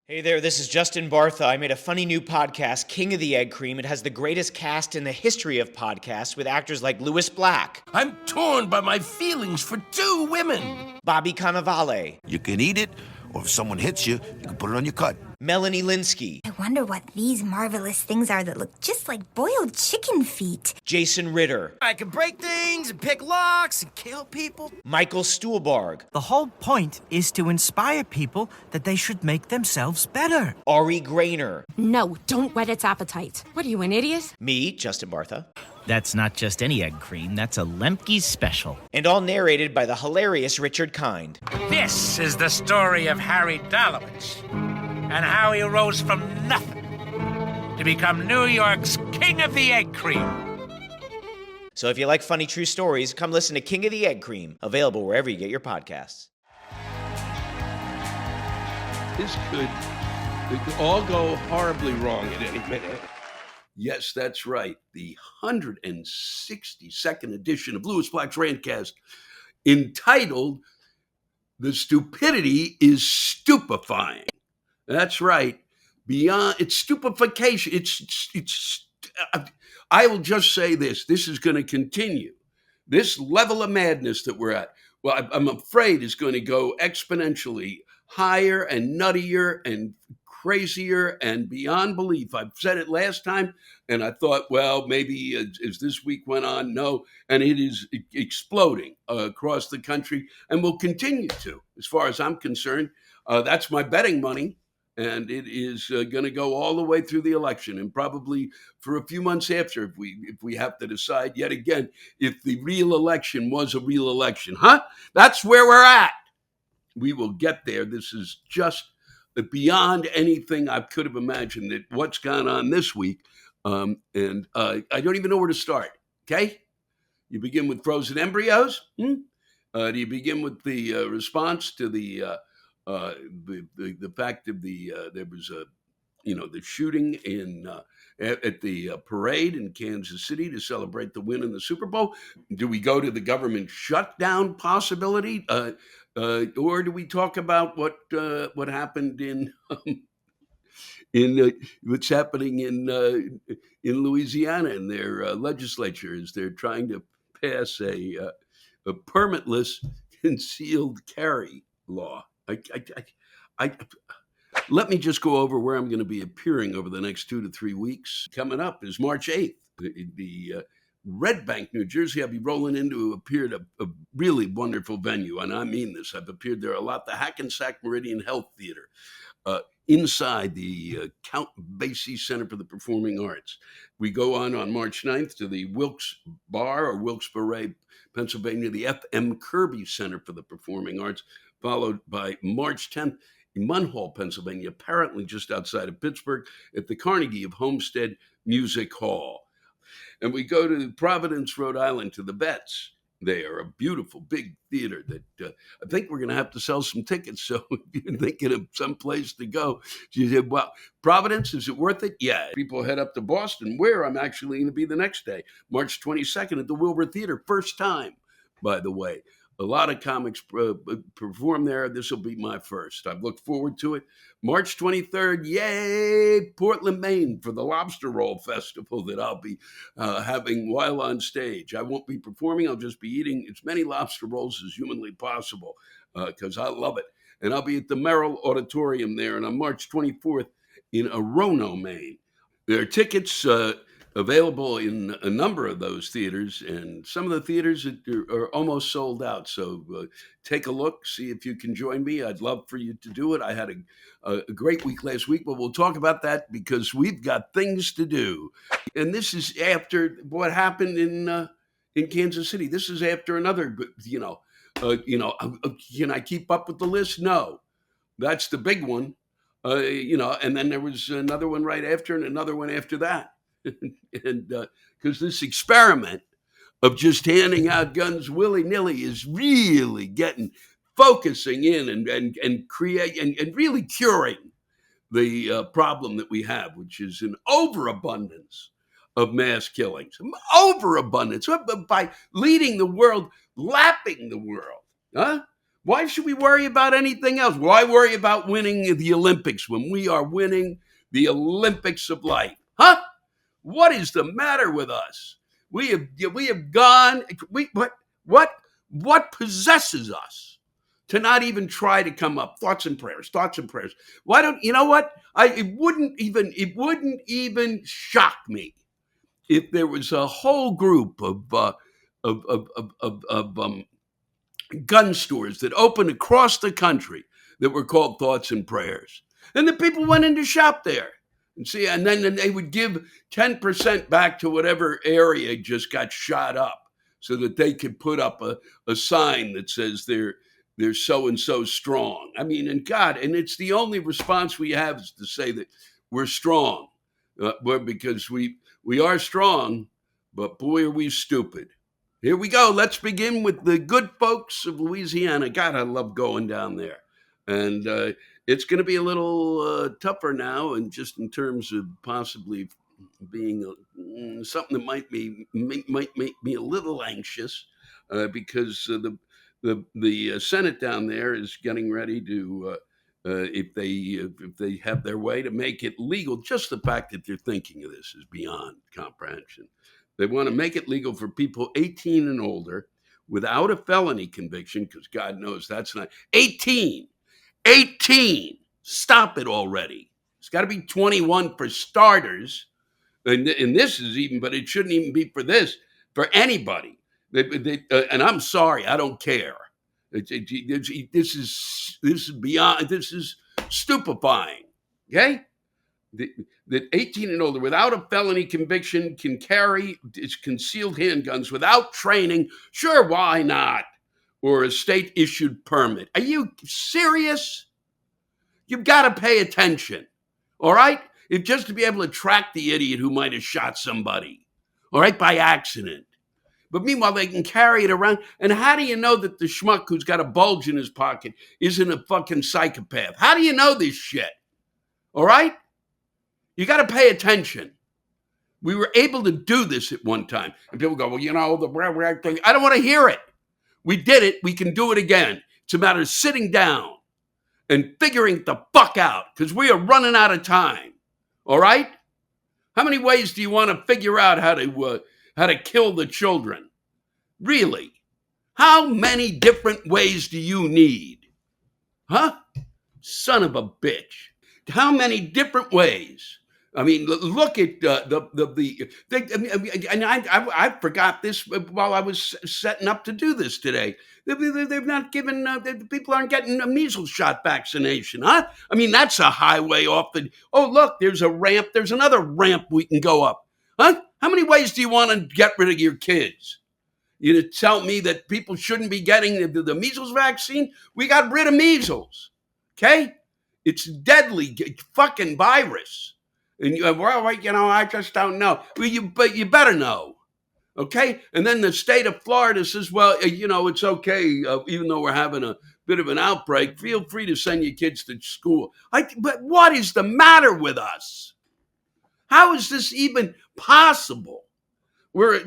Hey there, this is Justin Bartha. I made a funny new podcast, King of the Egg Cream. It has the greatest cast in the history of podcasts with actors like Louis Black, I'm torn by my feelings for two women. Bobby Cannavale, You can eat it, or if someone hits you, you can put it on your cut. Melanie Linsky, I wonder what these marvelous things are that look just like boiled chicken feet. Jason Ritter, I can break things and pick locks and kill people. Michael Stuhlbarg, The whole point is to inspire people that they should make themselves better. Ari Grainer, No, don't whet its appetite. What are you, an idiot? me, Justin Bartha, That's not just any egg cream, that's a Lemke's special. and all narrated by the hilarious Richard Kind. This is the story of Harry Dalowitz and how he rose from nothing to become New York's King of the Egg Cream. So if you like funny true stories, come listen to King of the Egg Cream, available wherever you get your podcasts. This could all go horribly wrong at any minute. Yes, that's right. The 162nd edition of Louis Black's Rantcast, entitled "The Stupidity is Stupefying." That's right. Beyond it's stupefaction. I will just say this. This is going to continue. This level of madness that we're at, well, I'm afraid is going to go exponentially higher and nuttier and crazier and beyond belief. I've said it last time, and I thought, well, maybe as this week went on, no, and it is exploding across the country and will continue to, as far as I'm concerned. That's my betting money. And it is going to go all the way through the election, and probably for a few months after, if we have to decide yet again if the real election was a real election. That's where we're at. We will get there. This is just beyond anything I could have imagined. That what's gone on this week, and I don't even know where to start. Okay, you begin with frozen embryos. Do you begin with the response to the fact of there was the shooting at the parade in Kansas City to celebrate the win in the Super Bowl? Do we go to the government shutdown possibility, or do we talk about what happened in what's happening in Louisiana in their legislature as they're trying to pass a permitless concealed carry law? Let me just go over where I'm going to be appearing over the next 2 to 3 weeks. Coming up is March 8th. The Red Bank, New Jersey. I'll be rolling into appeared a really wonderful venue, and I mean this. I've appeared there a lot. The Hackensack Meridian Health Theater, inside the Count Basie Center for the Performing Arts. We go on March 9th to the Wilkes Bar or Wilkes-Barre, Pennsylvania, the F.M. Kirby Center for the Performing Arts, followed by March 10th in Munhall, Pennsylvania, apparently just outside of Pittsburgh, at the Carnegie of Homestead Music Hall. And we go to Providence, Rhode Island, to the Vets. They are a beautiful, big theater that I think we're going to have to sell some tickets. So if you're thinking of some place to go, you said, well, Providence, is it worth it? Yeah. People head up to Boston, where I'm actually going to be the next day, March 22nd at the Wilbur Theater. First time, by the way. A lot of comics perform there. This will be my first. I've looked forward to it. March 23rd, yay, Portland, Maine, for the Lobster Roll Festival that I'll be having while on stage. I won't be performing. I'll just be eating as many lobster rolls as humanly possible because I love it. And I'll be at the Merrill Auditorium there on March 24th in Orono, Maine. There are tickets available in a number of those theaters, and some of the theaters are almost sold out. So take a look, see if you can join me. I'd love for you to do it. I had a great week last week, but we'll talk about that because we've got things to do. And this is after what happened in Kansas City. This is after another, can I keep up with the list? No, that's the big one. And then there was another one right after and another one after that. And because this experiment of just handing out guns willy-nilly is really focusing in and create and really curing the problem that we have, which is an overabundance of mass killings. Overabundance by leading the world, lapping the world. Why should we worry about anything else? Why worry about winning the Olympics when we are winning the Olympics of life? Huh? What is the matter with us? We have gone. What possesses us to not even try to come up? Thoughts and prayers. Why don't you know what? It wouldn't even shock me if there was a whole group of gun stores that opened across the country that were called Thoughts and Prayers, and the people went in to shop there. And then they would give 10% back to whatever area just got shot up so that they could put up a sign that says they're so-and-so strong. I mean, and it's the only response we have is to say that we're strong. Because we are strong, but boy, are we stupid. Here we go. Let's begin with the good folks of Louisiana. God, I love going down there. And it's going to be a little tougher now, and just in terms of possibly being something that might make me a little anxious, because the Senate down there is getting ready to, if they have their way, to make it legal. Just the fact that they're thinking of this is beyond comprehension. They want to make it legal for people 18 and older without a felony conviction, because God knows that's not 18. Stop it already. It's got to be 21 for starters. And this is even, but it shouldn't even be for anybody. And I'm sorry, I don't care. This is beyond, this is stupefying. Okay? That 18 and older without a felony conviction can carry concealed handguns without training. Sure, why not? Or a state-issued permit. Are you serious? You've got to pay attention, all right? If just to be able to track the idiot who might have shot somebody, all right, by accident. But meanwhile, they can carry it around. And how do you know that the schmuck who's got a bulge in his pocket isn't a fucking psychopath? How do you know this shit? All right? You got to pay attention. We were able to do this at one time. And people go, well, you know, I don't want to hear it. We did it. We can do it again. It's a matter of sitting down and figuring the fuck out, because we are running out of time. All right? How many ways do you want to figure out how to kill the children? Really? How many different ways do you need? Huh? Son of a bitch. How many different ways? I mean, look at I forgot this while I was setting up to do this today. They've not given, people aren't getting a measles shot vaccination, huh? I mean, that's a highway off the, oh, look, there's a ramp. There's another ramp we can go up, huh? How many ways do you want to get rid of your kids? You to tell me that people shouldn't be getting the measles vaccine? We got rid of measles, okay? It's deadly fucking virus. And well, you know, I just don't know. Well, but you better know, okay? And then the state of Florida says, well, you know, it's okay, even though we're having a bit of an outbreak, feel free to send your kids to school. But what is the matter with us? How is this even possible? Are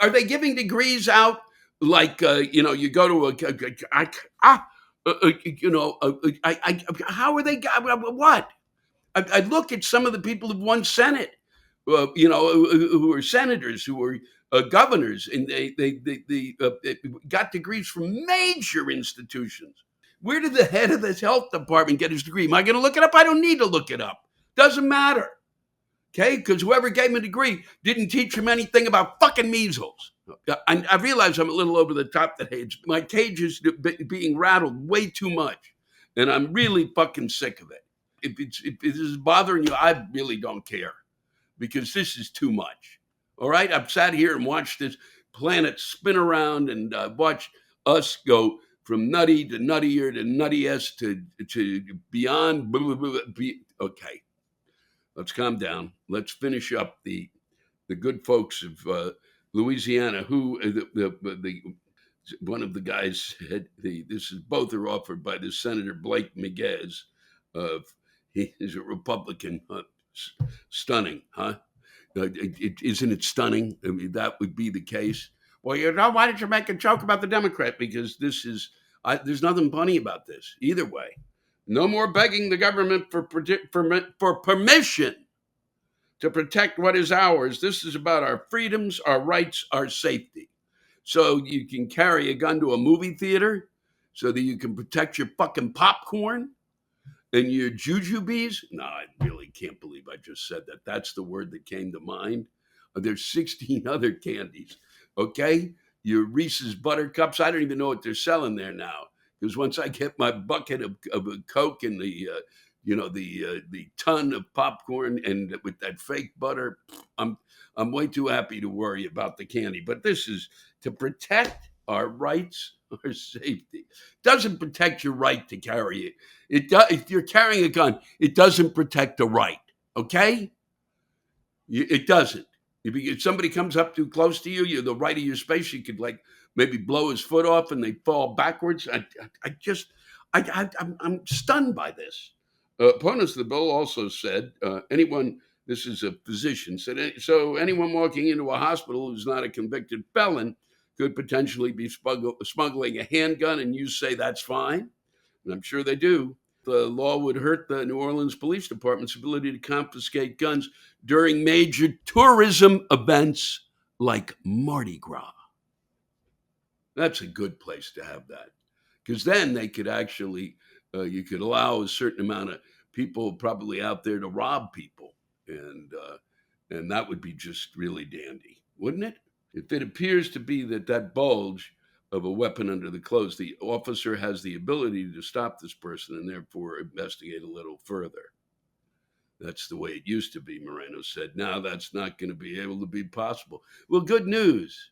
they giving degrees out like, you know, you go to how are they, what? I look at some of the people who've won Senate, you know, who are senators, who are governors, and they got degrees from major institutions. Where did the head of this health department get his degree? Am I going to look it up? I don't need to look it up. Doesn't matter. Okay? Because whoever gave him a degree didn't teach him anything about fucking measles. I realize I'm a little over the top today. My cage is being rattled way too much, and I'm really fucking sick of it. If this is bothering you, I really don't care, because this is too much. All right? I've sat here and watched this planet spin around, and watched us go from nutty to nuttier to nuttiest to beyond. Blah, blah, blah, blah. Okay, let's calm down. Let's finish up the good folks of Louisiana, who one of the guys had both are offered by the Senator Blake Miguez of. He is a Republican. Stunning, huh? Isn't it stunning? I mean, that would be the case. Well, you know, why did you make a joke about the Democrat? Because this is There's nothing funny about this either way. No more begging the government for permission to protect what is ours. This is about our freedoms, our rights, our safety. So you can carry a gun to a movie theater so that you can protect your fucking popcorn and your jujubes. No, I really can't believe I just said that. That's the word that came to mind. There's 16 other candies, okay? Your Reese's Buttercups. I don't even know what they're selling there now, because once I get my bucket of a Coke and the ton of popcorn and with that fake butter, I'm way too happy to worry about the candy. But this is to protect our rights, our safety. Doesn't protect your right to carry it. If you're carrying a gun, it doesn't protect the right. Okay? It doesn't. If somebody comes up too close to you, you're the right of your space. You could maybe blow his foot off and they fall backwards. I'm stunned by this. Opponents of the bill also said this is a physician, said, so anyone walking into a hospital who's not a convicted felon could potentially be smuggling a handgun, and you say that's fine? And I'm sure they do. The law would hurt the New Orleans Police Department's ability to confiscate guns during major tourism events like Mardi Gras. That's a good place to have that, because then they could actually, you could allow a certain amount of people probably out there to rob people, and that would be just really dandy, wouldn't it? If it appears to be that bulge of a weapon under the clothes, the officer has the ability to stop this person and therefore investigate a little further. That's the way it used to be, Moreno said. Now that's not going to be able to be possible. Well, good news.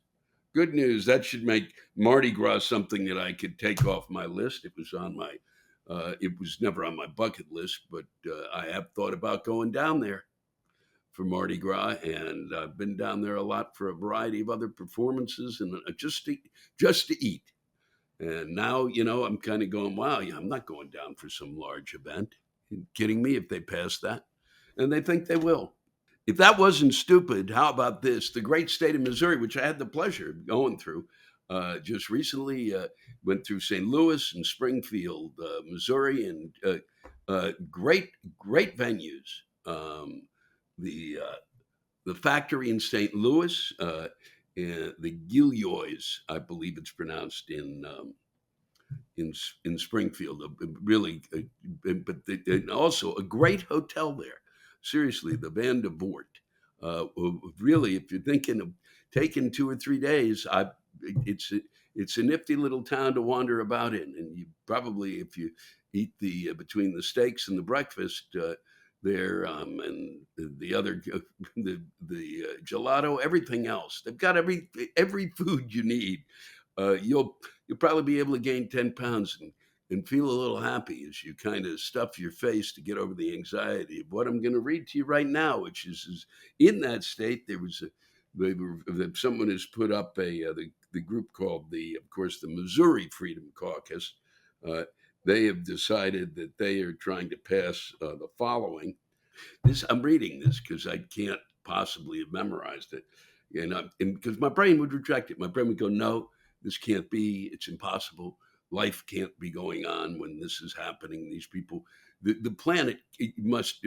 Good news. That should make Mardi Gras something that I could take off my list. It was never on my bucket list, but I have thought about going down there for Mardi Gras, and I've been down there a lot for a variety of other performances and just to eat. And now, I'm kind of going, wow, I'm not going down for some large event. Are you kidding me if they pass that? And they think they will. If that wasn't stupid, how about this? The great state of Missouri, which I had the pleasure of going through just recently, went through St. Louis and Springfield, Missouri, and great venues. The factory in St. Louis, the Gilloys, I believe it's pronounced in Springfield, really, and also a great hotel there. Seriously, the Van de Voort. Really, if you're thinking of taking 2 or 3 days, it's a nifty little town to wander about in, and you probably, if you eat between the steaks and the breakfast there, and the other the gelato, everything else, they've got every food you need. You'll probably be able to gain 10 pounds and feel a little happy as you kind of stuff your face to get over the anxiety of what I'm going to read to you right now, which is in that state. Someone has put up the group called the Missouri Freedom Caucus. They have decided that they are trying to pass the following. I'm reading this because I can't possibly have memorized it, and because my brain would reject it. My brain would go, no, this can't be. It's impossible. Life can't be going on when this is happening. These people, the planet, it must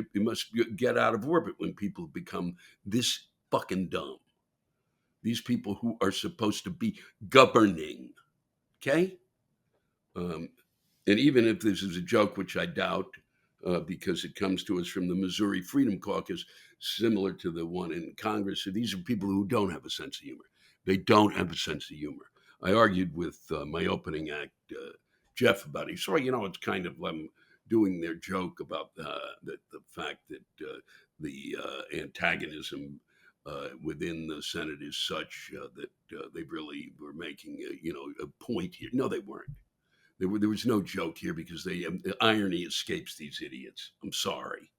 get out of orbit when people become this fucking dumb. These people who are supposed to be governing, okay? And even if this is a joke, which I doubt, because it comes to us from the Missouri Freedom Caucus, similar to the one in Congress. So these are people who don't have a sense of humor. They don't have a sense of humor. I argued with my opening act, Jeff, about it. So, it's kind of them doing their joke about the fact that the antagonism within the Senate is such that they really were making a point here. No, they weren't. There was no joke here because the irony escapes these idiots. I'm sorry,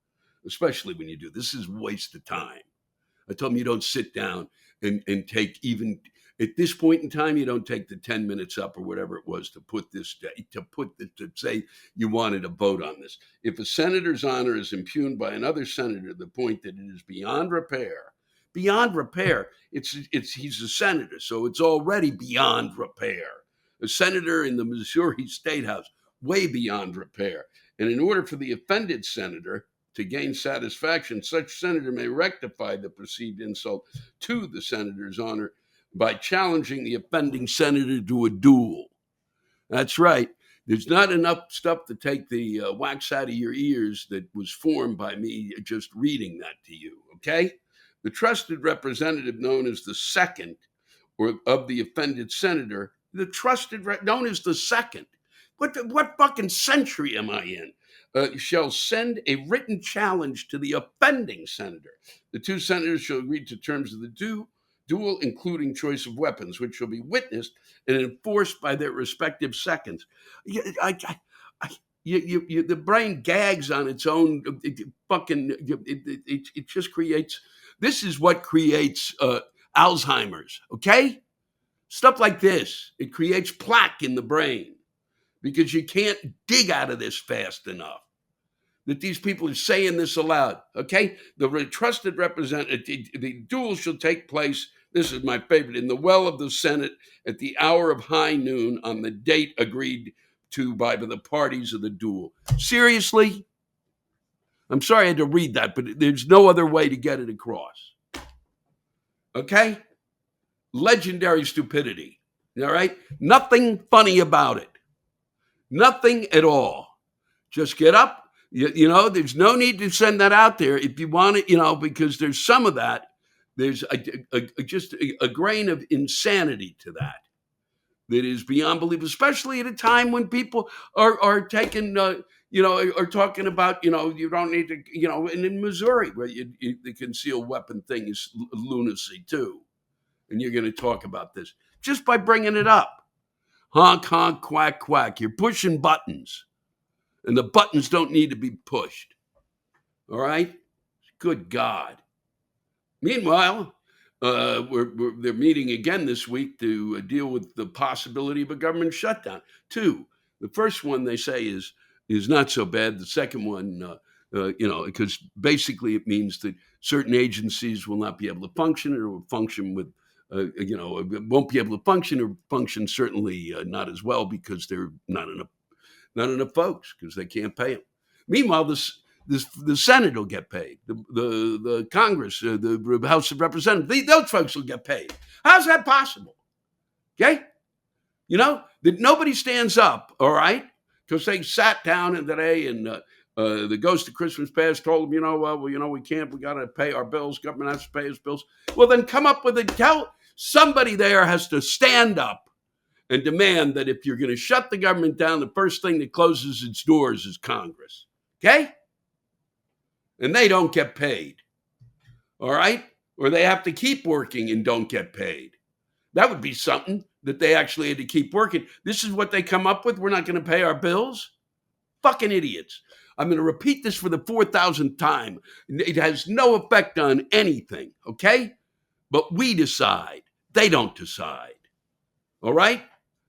especially when you do. This is a waste of time. I told them you don't sit down and take even at this point in time, you don't take the 10 minutes up or whatever it was to say you wanted a vote on this. If a senator's honor is impugned by another senator to the point that it is beyond repair, he's a senator, so it's already beyond repair. a senator in the Missouri State House, way beyond repair. And in order for the offended senator to gain satisfaction, such senator may rectify the perceived insult to the senator's honor by challenging the offending senator to a duel. That's right. There's not enough stuff to take the wax out of your ears that was formed by me just reading that to you, okay? The trusted representative known as the second or of the offended senator, known as the second. What fucking century am I in? Shall send a written challenge to the offending senator. The two senators shall agree to terms of the duel, including choice of weapons, which shall be witnessed and enforced by their respective seconds. The brain gags on its own. It just creates. This is what creates Alzheimer's. Okay, stuff like this. It creates plaque in the brain because you can't dig out of this fast enough. That these people are saying this aloud. Okay, the trusted representative. The duel shall take place. This is my favorite, in the well of the Senate at the hour of high noon on the date agreed to by the parties of the duel. Seriously? I'm sorry I had to read that, but there's no other way to get it across. Okay? Legendary stupidity. All right? Nothing funny about it. Nothing at all. Just get up. You know, there's no need to send that out there if you want it, because there's some of that. There's just a grain of insanity to that is beyond belief, especially at a time when people are taking, are talking about, you don't need to, and in Missouri where the concealed weapon thing is lunacy too. And you're going to talk about this just by bringing it up. Honk, honk, quack, quack. You're pushing buttons and the buttons don't need to be pushed. All right? Good God. Meanwhile, they're meeting again this week to deal with the possibility of a government shutdown. Two, the first one they say is not so bad. The second one, because basically it means that certain agencies will not be able to function or will function with, won't be able to function or function certainly not as well because there are not enough folks because they can't pay them. Meanwhile, the Senate will get paid. The Congress, the House of Representatives, those folks will get paid. How's that possible? Okay? That nobody stands up, all right? Because they sat down today and the ghost of Christmas past told them, we can't, we got to pay our bills. Government has to pay its bills. Well, then come up with somebody there has to stand up and demand that if you're going to shut the government down, the first thing that closes its doors is Congress. Okay? And they don't get paid, all right? Or they have to keep working and don't get paid. That would be something that they actually had to keep working. This is what they come up with. We're not going to pay our bills. Fucking idiots. I'm going to repeat this for the 4,000th time. It has no effect on anything, okay? But we decide. They don't decide, all right?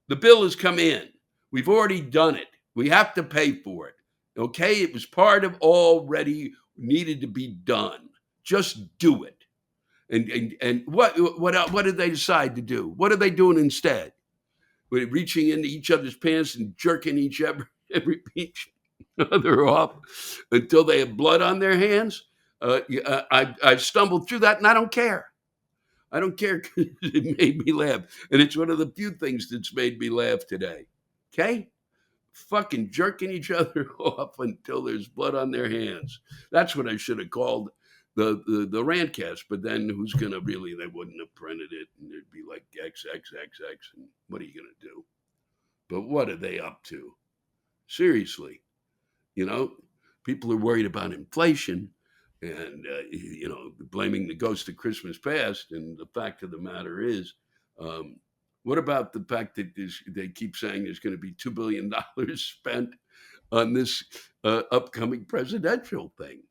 The bill has come in. We've already done it. We have to pay for it, okay? It was part of already needed to be done. Just do it. And what did they decide to do? What are they doing instead? We're reaching into each other's pants and jerking each other off until they have blood on their hands. I stumbled through that and I don't care. I don't care because it made me laugh. And it's one of the few things that's made me laugh today. Okay? Fucking jerking each other off until there's blood on their hands. That's what I should have called the Rantcast. But then who's going to really, they wouldn't have printed it. And it'd be like XXXX. And what are you going to do? But what are they up to? Seriously. People are worried about inflation and, blaming the ghost of Christmas past. And the fact of the matter is, what about the fact that they keep saying there's going to be $2 billion spent on this upcoming presidential thing?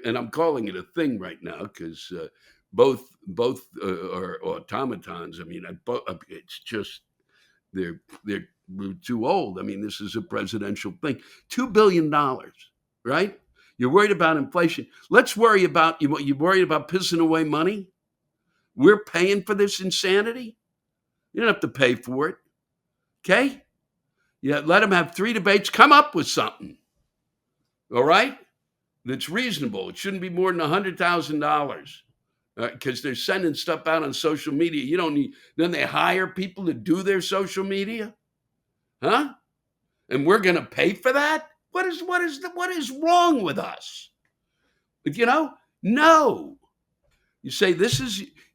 And I'm calling it a thing right now because both are automatons. I mean, it's just they're too old. I mean, this is a presidential thing. $2 billion, right? You're worried about inflation. Let's worry about you worried about pissing away money? We're paying for this insanity. You don't have to pay for it. Okay? Yeah, let them have 3 debates. Come up with something. All right? That's reasonable. It shouldn't be more than $100,000 because they're sending stuff out on social media. You don't need, then they hire people to do their social media? Huh? And we're going to pay for that? What is wrong with us? You know? No. You say,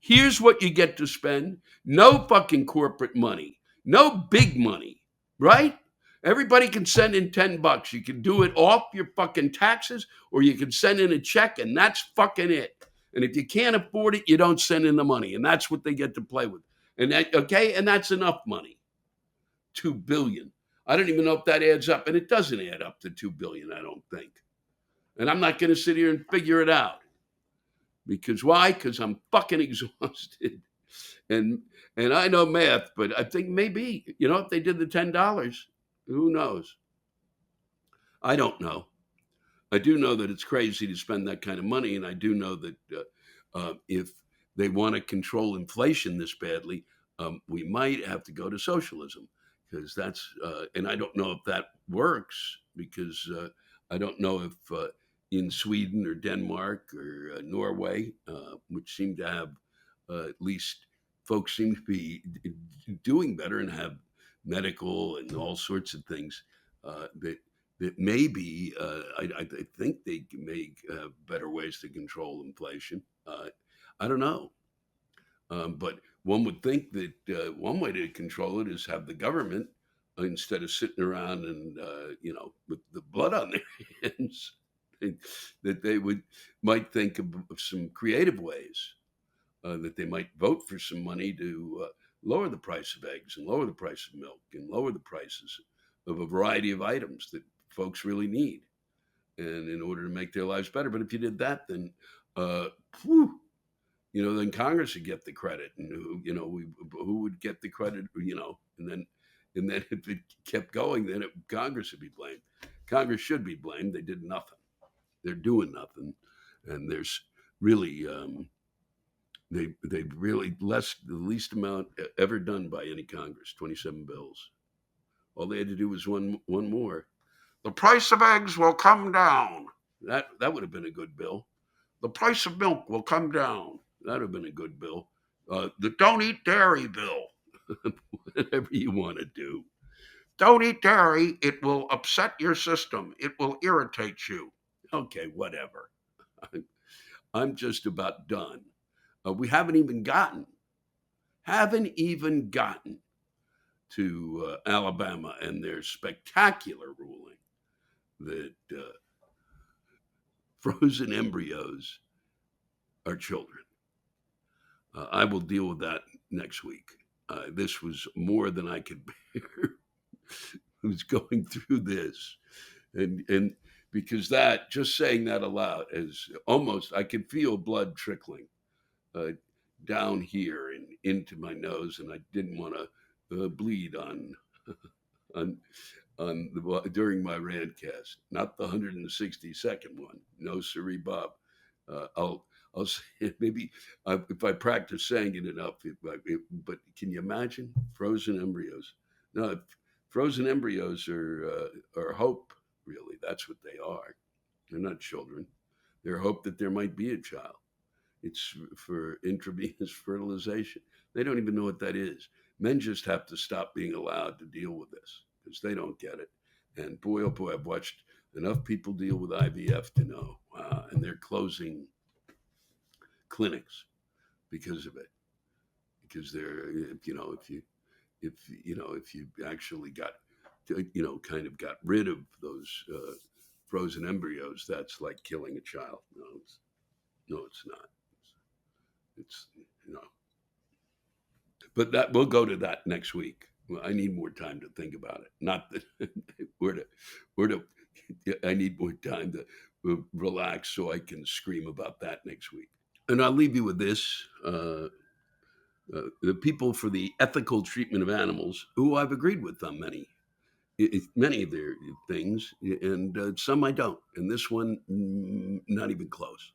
here's what you get to spend. No fucking corporate money. No big money, right? Everybody can send in $10. You can do it off your fucking taxes, or you can send in a check, and that's fucking it. And if you can't afford it, you don't send in the money. And that's what they get to play with. And that's enough money. $2 billion. I don't even know if that adds up. And it doesn't add up to $2 billion, I don't think. And I'm not going to sit here and figure it out. Because why? Because I'm fucking exhausted. And I know math, but I think maybe, if they did the $10, who knows? I don't know. I do know that it's crazy to spend that kind of money. And I do know that if they want to control inflation this badly, we might have to go to socialism. Because that's, and I don't know if that works, because I don't know if in Sweden or Denmark or Norway, which seem to have, at least folks seem to be doing better and have medical and all sorts of things that maybe, I think they may have better ways to control inflation. I don't know. But one would think that one way to control it is have the government, instead of sitting around and, with the blood on their hands, that they might think of some creative ways, that they might vote for some money to lower the price of eggs and lower the price of milk and lower the prices of a variety of items that folks really need, and in order to make their lives better. But if you did that, then, then Congress would get the credit, and who would get the credit, and then if it kept going, then Congress would be blamed. Congress should be blamed. They did nothing. They're doing nothing, and there's really they really the least amount ever done by any Congress. 27 bills. All they had to do was one more. The price of eggs will come down. That would have been a good bill. The price of milk will come down. That would have been a good bill. The don't eat dairy bill. Whatever you want to do. Don't eat dairy. It will upset your system. It will irritate you. Okay, whatever. I'm just about done. We haven't even gotten to Alabama and their spectacular ruling that frozen embryos are children. I will deal with that next week. This was more than I could bear. I was going through this, and because that, just saying that aloud, is almost, I can feel blood trickling down here and into my nose, and I didn't want to bleed during my Rantcast. Not the 162nd one. No, siree, Bob. I'll say it, maybe if I practice saying it enough. But can you imagine frozen embryos? No, frozen embryos are hope. Really, that's what they are. They're not children. They're hope that there might be a child. It's for intravenous fertilization. They don't even know what that is. Men just have to stop being allowed to deal with this because they don't get it. And boy, oh boy, I've watched enough people deal with IVF to know. Wow, and they're closing clinics because of it. Because they're, if you actually got, kind of got rid of those frozen embryos, that's like killing a child. No, it's not. It's. But that we'll go to that next week. Well, I need more time to think about it. Not that I need more time to relax so I can scream about that next week. And I'll leave you with this. The people for the ethical treatment of animals, who I've agreed with on many of their things, and some I don't. And this one, not even close.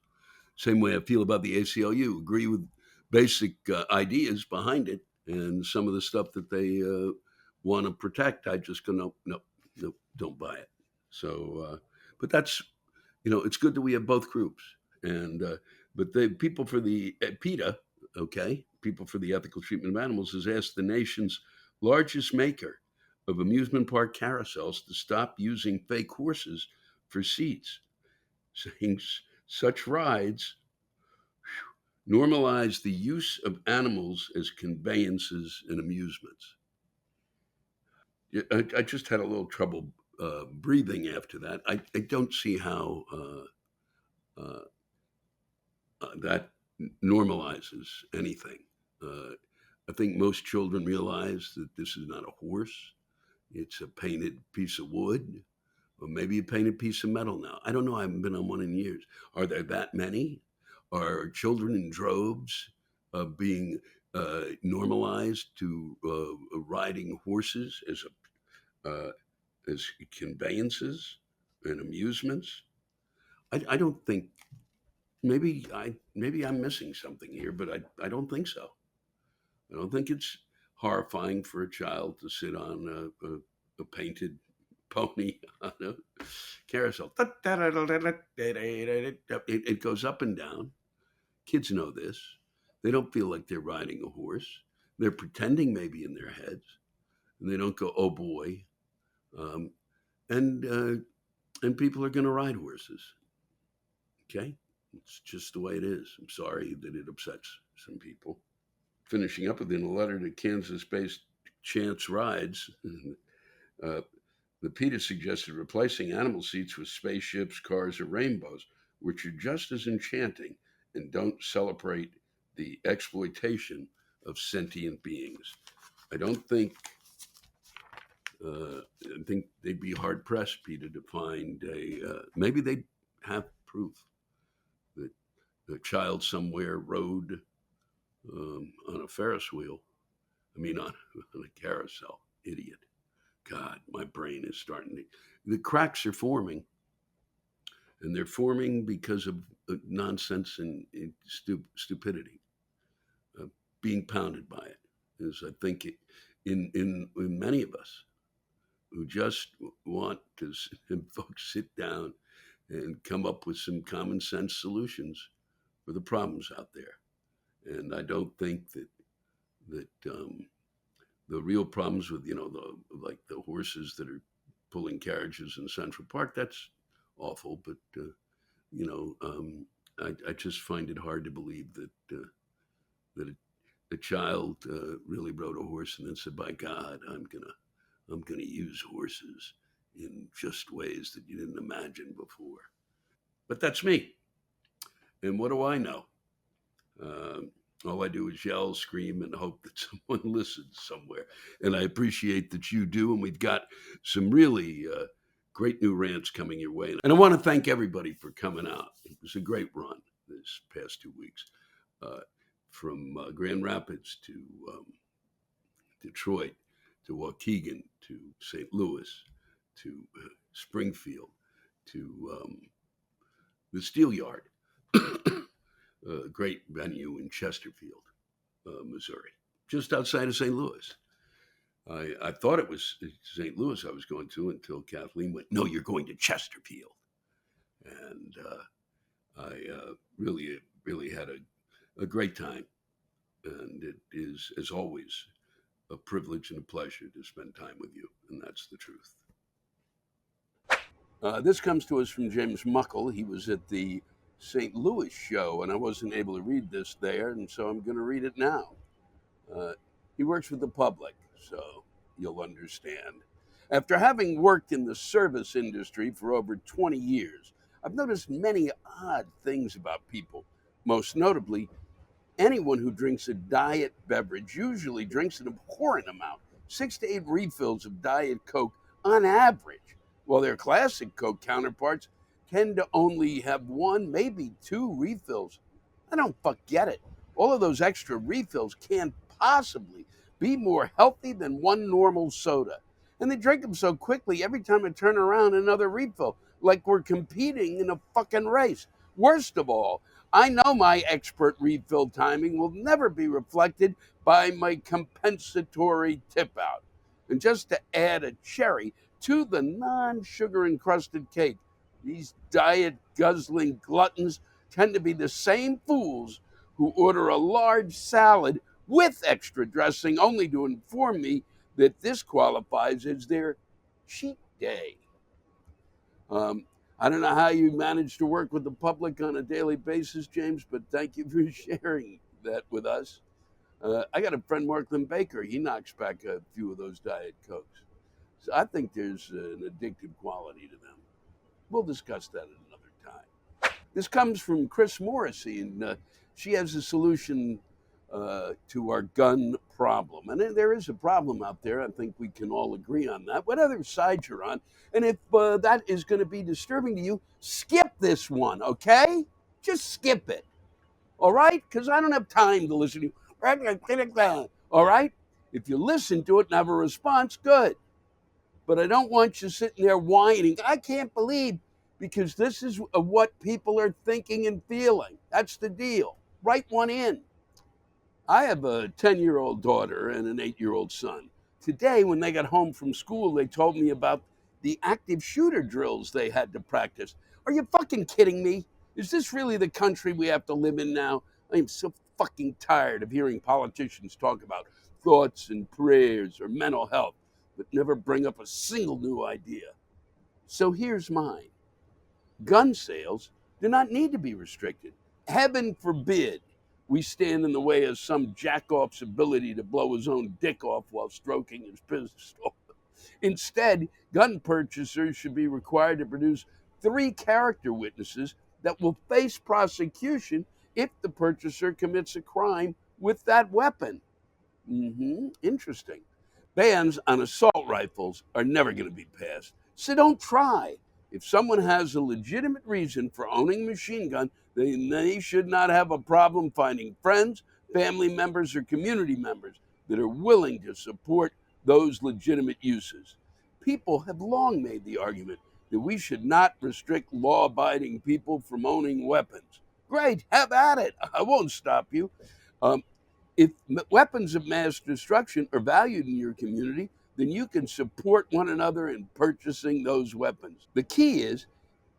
Same way I feel about the ACLU. Agree with basic ideas behind it and some of the stuff that they want to protect, I just go, no, don't buy it. So, but that's, it's good that we have both groups. And, but the people for the PETA, okay, people for the ethical treatment of animals, has asked the nation's largest maker of amusement park carousels to stop using fake horses for seats, saying such rides normalize the use of animals as conveyances and amusements. I just had a little trouble breathing after that. I don't see how that normalizes anything. I think most children realize that this is not a horse. It's a painted piece of wood, or maybe a painted piece of metal now. I don't know. I haven't been on one in years. Are there that many? Are children in droves being normalized to riding horses as conveyances and amusements? I don't think. Maybe I'm missing something here, but I don't think so. I don't think it's horrifying for a child to sit on a painted pony on a carousel. It goes up and down. Kids know this. They don't feel like they're riding a horse. They're pretending maybe in their heads, and they don't go, "Oh boy," and people are going to ride horses. Okay, it's just the way it is. I'm sorry that it upsets some people. Finishing up within a letter to Kansas-based Chance Rides, the PETA suggested replacing animal seats with spaceships, cars, or rainbows, which are just as enchanting and don't celebrate the exploitation of sentient beings. I think they'd be hard pressed, PETA, to find maybe they have proof that a child somewhere rode on a Ferris wheel. I mean, on a carousel. Idiot. God, my brain is starting to. The cracks are forming, and they're forming because of nonsense and stupidity. Being pounded by it is, I think, in many of us who just want to folks sit down and come up with some common sense solutions for the problems out there. And I don't think that the real problems with like the horses that are pulling carriages in Central Park, that's awful. But I just find it hard to believe that a child really rode a horse and then said, "By God, I'm gonna use horses in just ways that you didn't imagine before." But that's me. And what do I know? All I do is yell, scream, and hope that someone listens somewhere. And I appreciate that you do. And we've got some really great new rants coming your way. And I want to thank everybody for coming out. It was a great run this past 2 weeks, from Grand Rapids to Detroit, to Waukegan, to St. Louis, to Springfield, to the Steel Yard. A great venue in Chesterfield, Missouri, just outside of St. Louis. I thought it was St. Louis I was going to until Kathleen went, "No, you're going to Chesterfield." And I really had a great time. And it is, as always, a privilege and a pleasure to spend time with you. And that's the truth. This comes to us from James Muckle. He was at the St. Louis show, and I wasn't able to read this there, and so I'm going to read it now. He works with the public, so you'll understand. After having worked in the service industry for over 20 years, I've noticed many odd things about people. Most notably, anyone who drinks a diet beverage usually drinks an abhorrent amount, 6 to 8 refills of Diet Coke on average, while their classic Coke counterparts tend to only have 1, maybe 2 refills. I don't get it. All of those extra refills can't possibly be more healthy than one normal soda. And they drink them so quickly every time I turn around another refill, like we're competing in a fucking race. Worst of all, I know my expert refill timing will never be reflected by my compensatory tip out. And just to add a cherry to the non-sugar encrusted cake, these diet guzzling gluttons tend to be the same fools who order a large salad with extra dressing only to inform me that this qualifies as their cheat day. I don't know how you manage to work with the public on a daily basis, James, but thank you for sharing that with us. I got a friend, Marklin Baker. He knocks back a few of those Diet Cokes. So I think there's an addictive quality to them. We'll discuss that at another time. This comes from Chris Morrissey, and she has a solution to our gun problem. And there is a problem out there. I think we can all agree on that. Whatever side you're on. And if that is going to be disturbing to you, skip this one, okay? Just skip it. All right? Because I don't have time to listen to you. All right? If you listen to it and have a response, good. But I don't want you sitting there whining. I can't believe, because this is what people are thinking and feeling. That's the deal. Write one in. I have a 10-year-old daughter and an 8-year-old son. Today, when they got home from school, they told me about the active shooter drills they had to practice. Are you fucking kidding me? Is this really the country we have to live in now? I am so fucking tired of hearing politicians talk about thoughts and prayers or mental health, but never bring up a single new idea. So here's mine. Gun sales do not need to be restricted. Heaven forbid we stand in the way of some jack-off's ability to blow his own dick off while stroking his pistol. Instead, gun purchasers should be required to produce 3 character witnesses that will face prosecution if the purchaser commits a crime with that weapon. Interesting. Bans on assault rifles are never going to be passed, so don't try. If someone has a legitimate reason for owning a machine gun, then they should not have a problem finding friends, family members, or community members that are willing to support those legitimate uses. People have long made the argument that we should not restrict law-abiding people from owning weapons. Great, have at it. I won't stop you. If weapons of mass destruction are valued in your community, then you can support one another in purchasing those weapons. The key is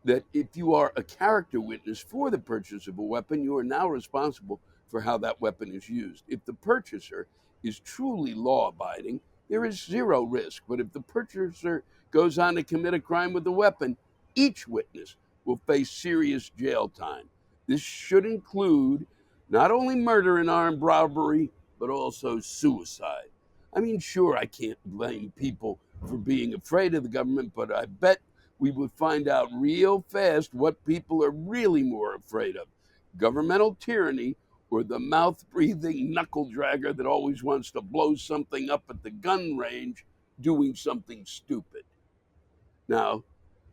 that if you are a character witness for the purchase of a weapon, you are now responsible for how that weapon is used. If the purchaser is truly law-abiding, there is zero risk. But if the purchaser goes on to commit a crime with a weapon, each witness will face serious jail time. This should include not only murder and armed robbery, but also suicide. I mean, sure, I can't blame people for being afraid of the government, but I bet we would find out real fast what people are really more afraid of: governmental tyranny or the mouth-breathing knuckle-dragger that always wants to blow something up at the gun range doing something stupid. Now,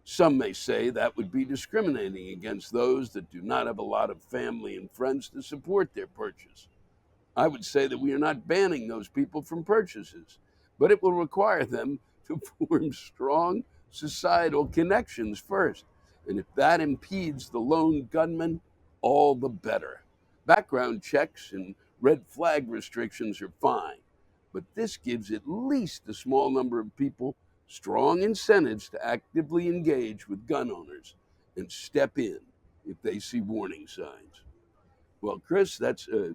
some may say that would be discriminating against those that do not have a lot of family and friends to support their purchase. I would say that we are not banning those people from purchases, but it will require them to form strong societal connections first. And if that impedes the lone gunman, all the better. Background checks and red flag restrictions are fine, but this gives at least a small number of people strong incentives to actively engage with gun owners and step in if they see warning signs. Well, Chris, that's a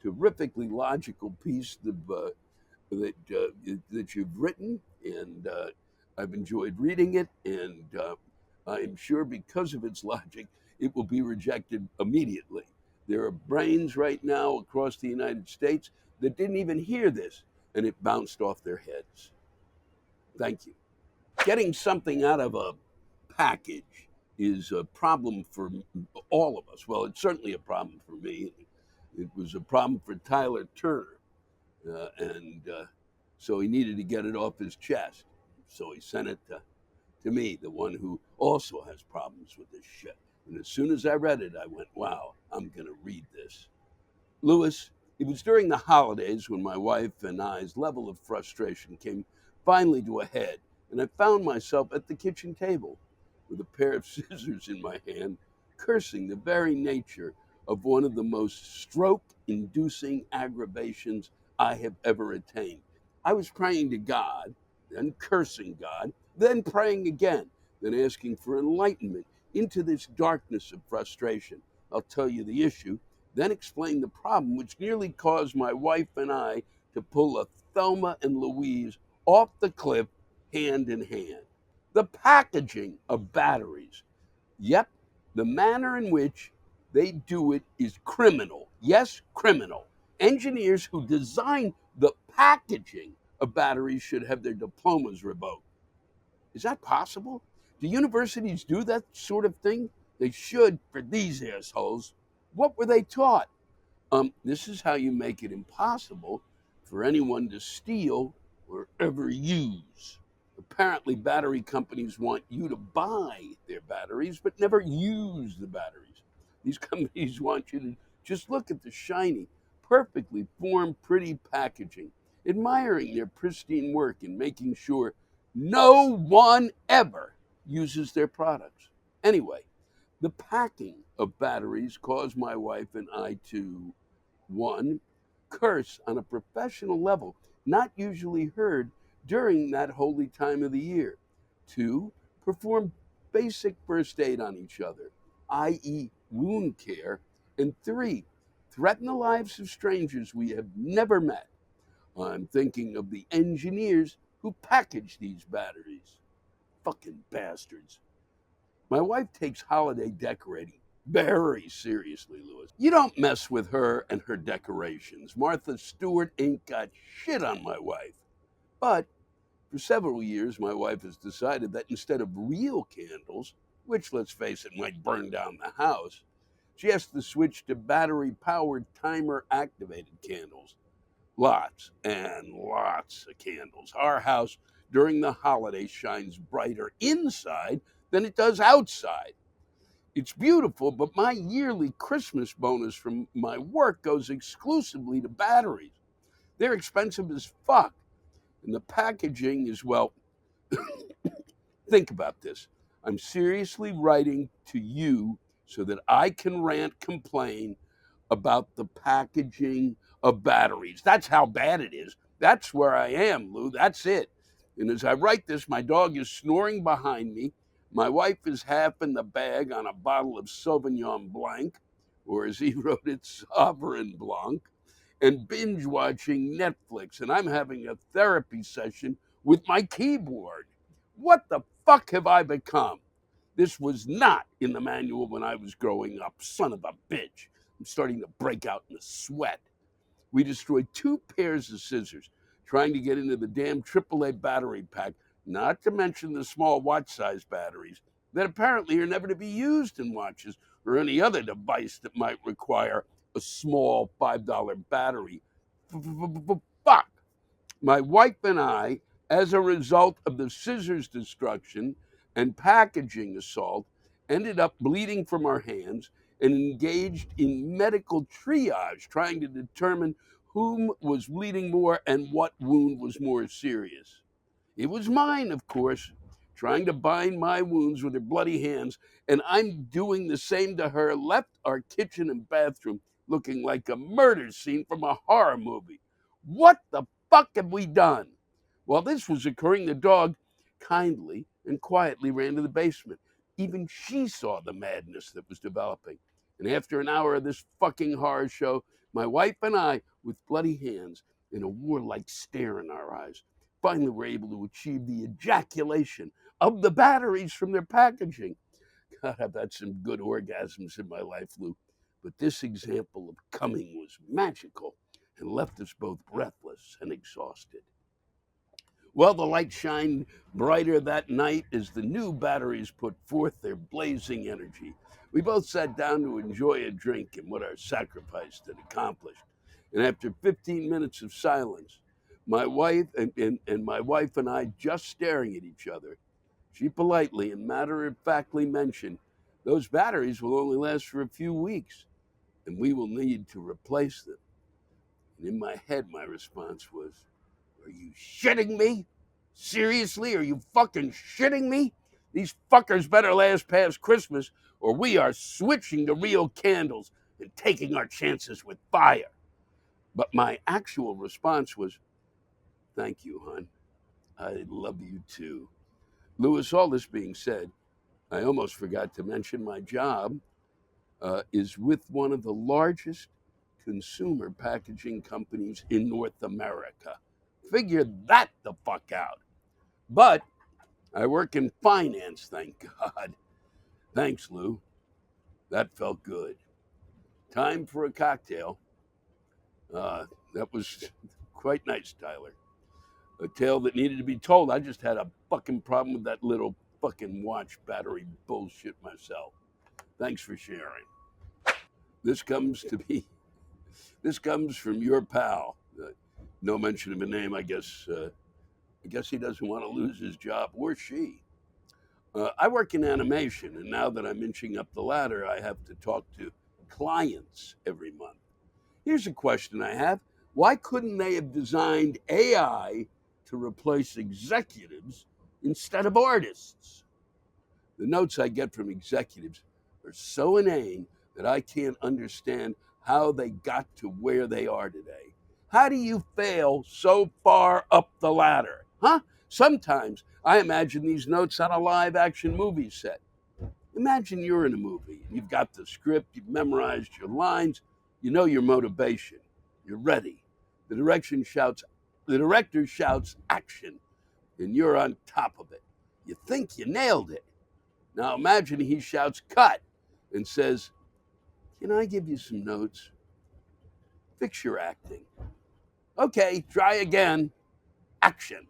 terrifically logical piece that you've written, and I've enjoyed reading it, and I'm sure because of its logic, it will be rejected immediately. There are brains right now across the United States that didn't even hear this, and it bounced off their heads. Thank you. Getting something out of a package is a problem for all of us. Well, it's certainly a problem for me. It was a problem for Tyler Turner, and so he needed to get it off his chest. So he sent it to me, the one who also has problems with this shit. And as soon as I read it, I went, wow, I'm going to read this. Louis, it was during the holidays when my wife and I's level of frustration came finally to a head, and I found myself at the kitchen table with a pair of scissors in my hand, cursing the very nature of one of the most stroke-inducing aggravations I have ever attained. I was praying to God, then cursing God, then praying again, then asking for enlightenment into this darkness of frustration. I'll tell you the issue, then explain the problem, which nearly caused my wife and I to pull a Thelma and Louise off the cliff hand in hand. The packaging of batteries. Yep, the manner in which they do it is criminal. Yes, criminal. Engineers who design the packaging of batteries should have their diplomas revoked. Is that possible? Do universities do that sort of thing? They should for these assholes. What were they taught? This is how you make it impossible for anyone to steal or ever use. Apparently, battery companies want you to buy their batteries, but never use the batteries. These companies want you to just look at the shiny, perfectly formed, pretty packaging, admiring their pristine work and making sure no one ever uses their products. Anyway, the packing of batteries caused my wife and I to, one, curse on a professional level, not usually heard during that holy time of the year. Two, perform basic first aid on each other, i.e., wound care. And three, threaten the lives of strangers we have never met. I'm thinking of the engineers who package these batteries. Fucking bastards. My wife takes holiday decorating very seriously, Louis. You don't mess with her and her decorations. Martha Stewart ain't got shit on my wife. But for several years, my wife has decided that instead of real candles, which, let's face it, might burn down the house, she has to switch to battery-powered timer-activated candles. Lots and lots of candles. Our house during the holidays shines brighter inside than it does outside. It's beautiful, but my yearly Christmas bonus from my work goes exclusively to batteries. They're expensive as fuck. And the packaging is, well, think about this. I'm seriously writing to you so that I can complain about the packaging of batteries. That's how bad it is. That's where I am, Lou. That's it. And as I write this, my dog is snoring behind me. My wife is half in the bag on a bottle of Sauvignon Blanc, or as he wrote it, Sovereign Blanc, and binge watching Netflix. And I'm having a therapy session with my keyboard. What the fuck have I become? This was not in the manual when I was growing up. Son of a bitch. I'm starting to break out in a sweat. We destroyed 2 pairs of scissors trying to get into the damn AAA battery pack, not to mention the small watch-sized batteries that apparently are never to be used in watches or any other device that might require a small $5 battery. Fuck. My wife and I, as a result of the scissors destruction and packaging assault, ended up bleeding from our hands and engaged in medical triage, trying to determine whom was bleeding more and what wound was more serious. It was mine, of course, trying to bind my wounds with her bloody hands, and I'm doing the same to her, left our kitchen and bathroom looking like a murder scene from a horror movie. What the fuck have we done? While this was occurring, the dog kindly and quietly ran to the basement. Even she saw the madness that was developing. And after an hour of this fucking horror show, my wife and I, with bloody hands and a warlike stare in our eyes, finally were able to achieve the ejaculation of the batteries from their packaging. God, I've had some good orgasms in my life, Lou, but this example of coming was magical and left us both breathless and exhausted. Well, the light shined brighter that night as the new batteries put forth their blazing energy. We both sat down to enjoy a drink and what our sacrifice had accomplished. And after 15 minutes of silence, my wife and my wife and I just staring at each other, she politely and matter-of-factly mentioned, those batteries will only last for a few weeks, and we will need to replace them. And in my head, my response was, are you shitting me? Seriously, are you fucking shitting me? These fuckers better last past Christmas, or we are switching to real candles and taking our chances with fire. But my actual response was, Thank you, hon. I love you too. Louis, all this being said, I almost forgot to mention my job is with one of the largest consumer packaging companies in North America. Figure that the fuck out. But I work in finance, thank God. Thanks, Lou. That felt good. Time for a cocktail. That was quite nice, Tyler. A tale that needed to be told. I just had a fucking problem with that little fucking watch battery bullshit myself. Thanks for sharing. This comes from your pal. No mention of a name, I guess. I guess he doesn't want to lose his job, or she. I work in animation, and now that I'm inching up the ladder, I have to talk to clients every month. Here's a question I have. Why couldn't they have designed AI to replace executives instead of artists? The notes I get from executives are so inane that I can't understand how they got to where they are today. How do you fail so far up the ladder? Huh? Sometimes I imagine these notes on a live action movie set. Imagine you're in a movie. You've got the script, you've memorized your lines, you know your motivation. You're ready. The director shouts action, and you're on top of it. You think you nailed it. Now imagine he shouts cut and says, "Can I give you some notes? Fix your acting." Okay, try again. Action.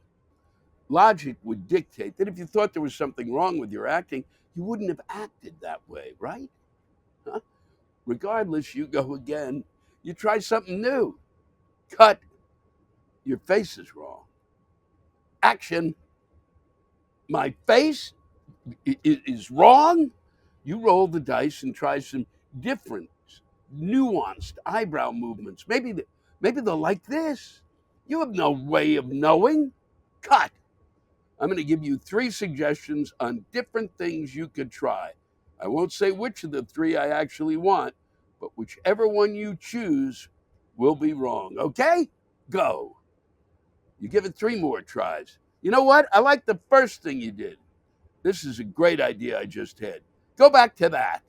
Logic would dictate that if you thought there was something wrong with your acting, you wouldn't have acted that way, right? Huh? Regardless, you go again. You try something new. Cut. Your face is wrong. Action. My face is wrong? You roll the dice and try some different, nuanced eyebrow movements. Maybe they'll like this. You have no way of knowing. Cut. I'm going to give you 3 suggestions on different things you could try. I won't say which of the 3 I actually want, but whichever one you choose will be wrong. Okay? Go. You give it 3 more tries. You know what? I like the first thing you did. This is a great idea I just had. Go back to that.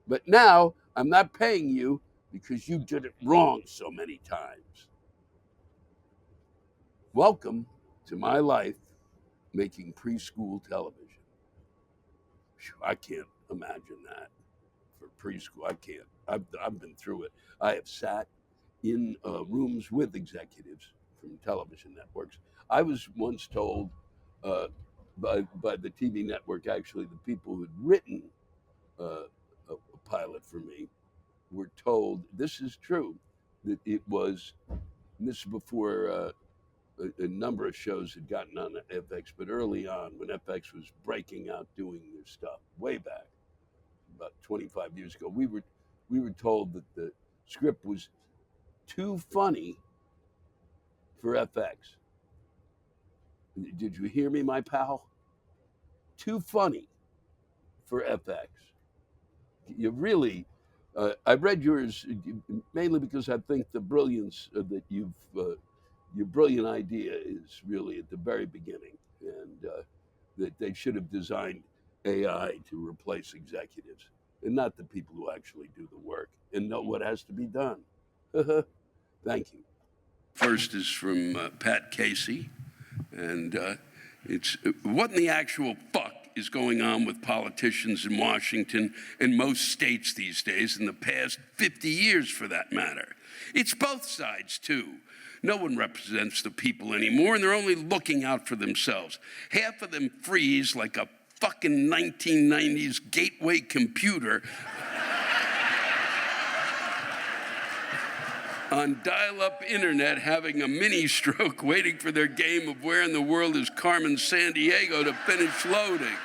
But now I'm not paying you because you did it wrong so many times. Welcome to my life making preschool television. I can't imagine that for preschool. I can't. I've been through it. I have sat in rooms with executives from television networks. I was once told by the TV network, actually, the people who had written a pilot for me were told, this is true, that it was, and this is before a number of shows had gotten on FX, but early on when FX was breaking out doing their stuff, way back, about 25 years ago, we were told that the script was too funny for FX. Did you hear me, my pal? Too funny for FX. You really, I read yours mainly because I think the brilliance that your brilliant idea is really at the very beginning, and that they should have designed AI to replace executives and not the people who actually do the work and know what has to be done. Thank you. First is from Pat Casey, and it's what in the actual fuck is going on with politicians in Washington and most states these days, in the past 50 years for that matter. It's both sides too. No one represents the people anymore, and they're only looking out for themselves. Half of them freeze like a fucking 1990s gateway computer on dial-up internet, having a mini stroke, waiting for their game of Where in the World is Carmen Sandiego to finish loading.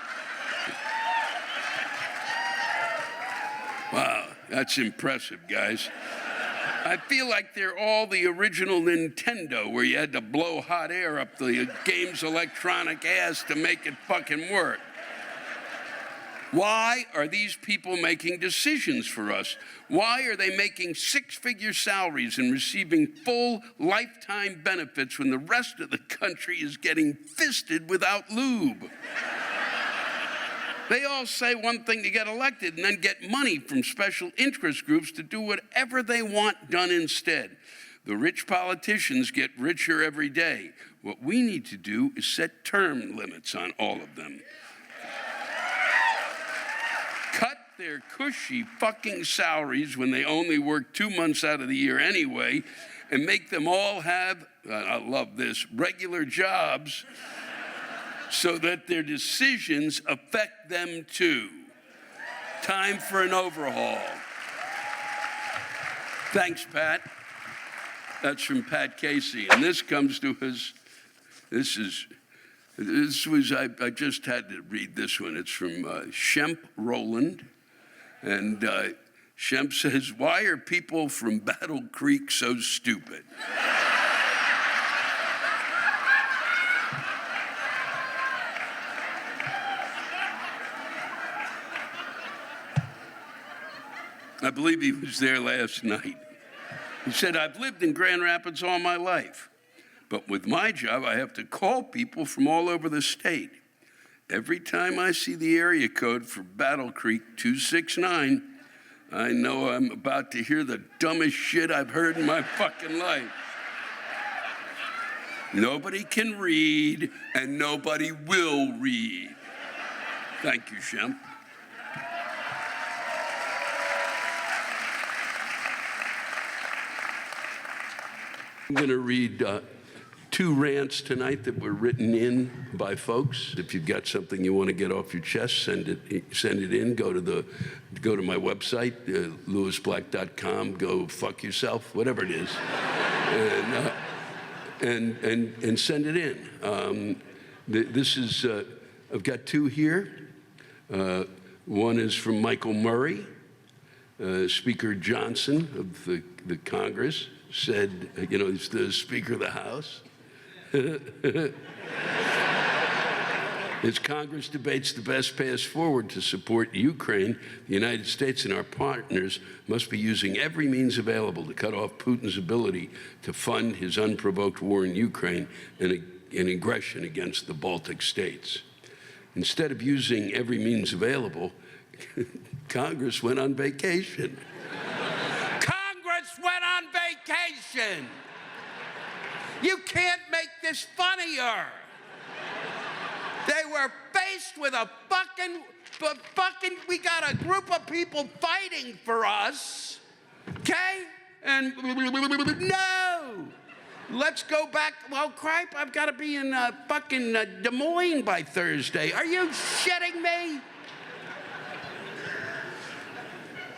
Wow, that's impressive, guys. I feel like they're all the original Nintendo, where you had to blow hot air up the game's electronic ass to make it fucking work. Why are these people making decisions for us? Why are they making six-figure salaries and receiving full lifetime benefits when the rest of the country is getting fisted without lube? They all say one thing to get elected and then get money from special interest groups to do whatever they want done instead. The rich politicians get richer every day. What we need to do is set term limits on all of them. Cut their cushy fucking salaries when they only work 2 months out of the year anyway, and make them all have, I love this, regular jobs so that their decisions affect them too. Time for an overhaul. Thanks, Pat. That's from Pat Casey. And this comes to us, I just had to read this one. It's from Shemp Rolland. And Shemp says, "Why are people from Battle Creek so stupid?" I believe he was there last night. He said, "I've lived in Grand Rapids all my life, but with my job, I have to call people from all over the state. Every time I see the area code for Battle Creek 269, I know I'm about to hear the dumbest shit I've heard in my fucking life. Nobody can read, and nobody will read." Thank you, Shemp. I'm going to read 2 rants tonight that were written in by folks. If you've got something you want to get off your chest, send it in. Go to my website, lewisblack.com. Go fuck yourself, whatever it is, and send it in. This is I've got 2 here. One is from Michael Murray. Speaker Johnson of the Congress said, he's the Speaker of the House. As Congress debates the best path forward to support Ukraine, the United States and our partners must be using every means available to cut off Putin's ability to fund his unprovoked war in Ukraine and aggression against the Baltic states. Instead of using every means available, Congress went on vacation. Congress went on vacation! You can't make this funnier. They were faced with a we got a group of people fighting for us, okay? And no, let's go back. Well, cripe, I've got to be in fucking Des Moines by Thursday. Are you shitting me?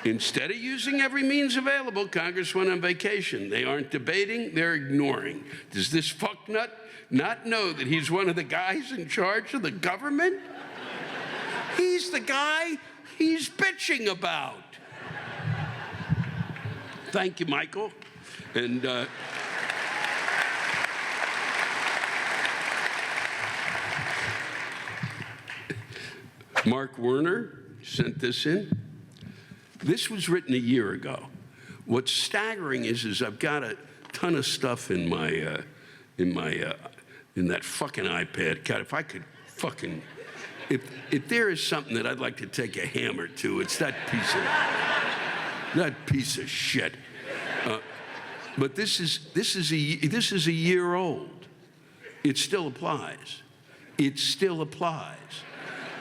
Instead of using every means available, Congress went on vacation. They aren't debating, they're ignoring. Does this fucknut not know that he's one of the guys in charge of the government? He's the guy he's bitching about. Thank you, Michael. And Mark Werner sent this in. This was written a year ago. What's staggering is I've got a ton of stuff in my in that fucking iPad. God, if I could fucking, if there is something that I'd like to take a hammer to, it's that piece of shit. But this is a year old. It still applies. It still applies.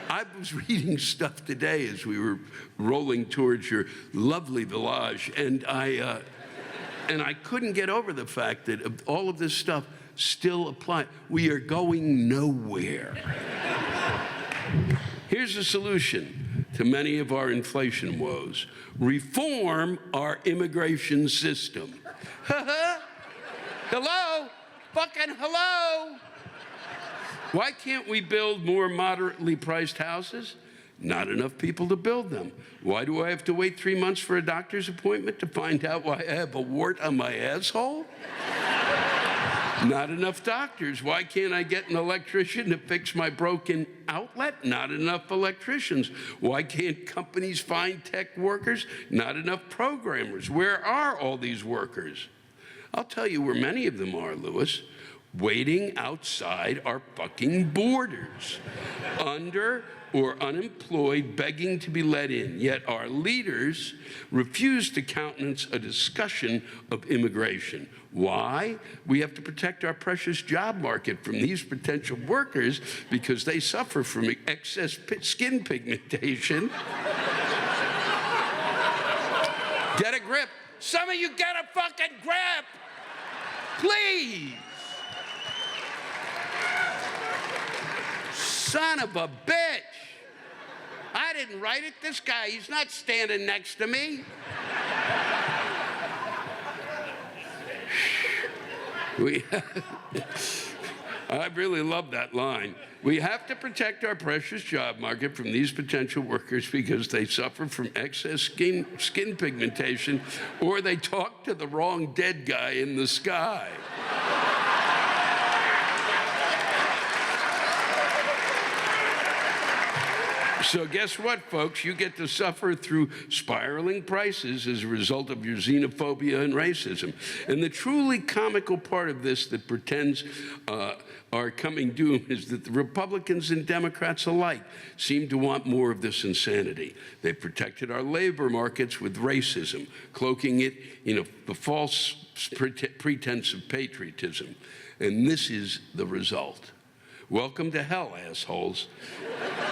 I was reading stuff today as we were rolling towards your lovely village, and I couldn't get over the fact that all of this stuff still applies. We are going nowhere. Here's a solution to many of our inflation woes. Reform our immigration system. Hello? Fucking hello? Why can't we build more moderately priced houses? Not enough people to build them. Why do I have to wait 3 months for a doctor's appointment to find out why I have a wart on my asshole? Not enough doctors. Why can't I get an electrician to fix my broken outlet? Not enough electricians. Why can't companies find tech workers? Not enough programmers. Where are all these workers? I'll tell you where many of them are, Louis. Waiting outside our fucking borders. Under or unemployed, begging to be let in. Yet our leaders refuse to countenance a discussion of immigration. Why? We have to protect our precious job market from these potential workers because they suffer from excess skin pigmentation. Get a grip. Some of you get a fucking grip. Please. Son of a bitch. I didn't write it. This guy, he's not standing next to me. I really love that line. We have to protect our precious job market from these potential workers because they suffer from excess skin pigmentation or they talk to the wrong dead guy in the sky. So guess what, folks? You get to suffer through spiraling prices as a result of your xenophobia and racism. And the truly comical part of this that pretends our coming doom is that the Republicans and Democrats alike seem to want more of this insanity. They protected our labor markets with racism, cloaking it in a false pretense of patriotism. And this is the result. Welcome to hell, assholes.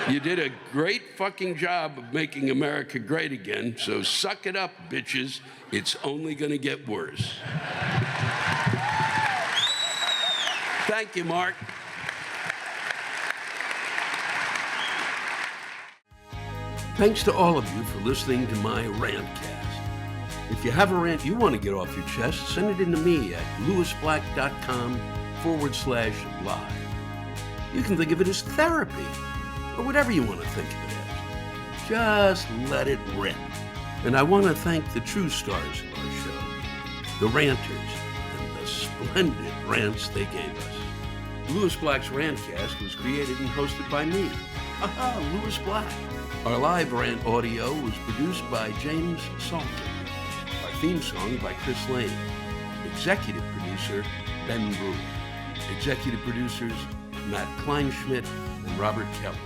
You did a great fucking job of making America great again, so suck it up, bitches. It's only gonna get worse. Thank you, Mark. Thanks to all of you for listening to my Rantcast. If you have a rant you want to get off your chest, send it in to me at lewisblack.com/live. You can think of it as therapy, or whatever you want to think of it as. Just let it rip. And I want to thank the true stars of our show, the Ranters, and the splendid rants they gave us. Louis Black's Rantcast was created and hosted by me, Louis Black. Our live rant audio was produced by James Salter. Our theme song by Chris Lane. Executive producer, Ben Brewer. Executive producers, Matt Kleinschmidt and Robert Kelly.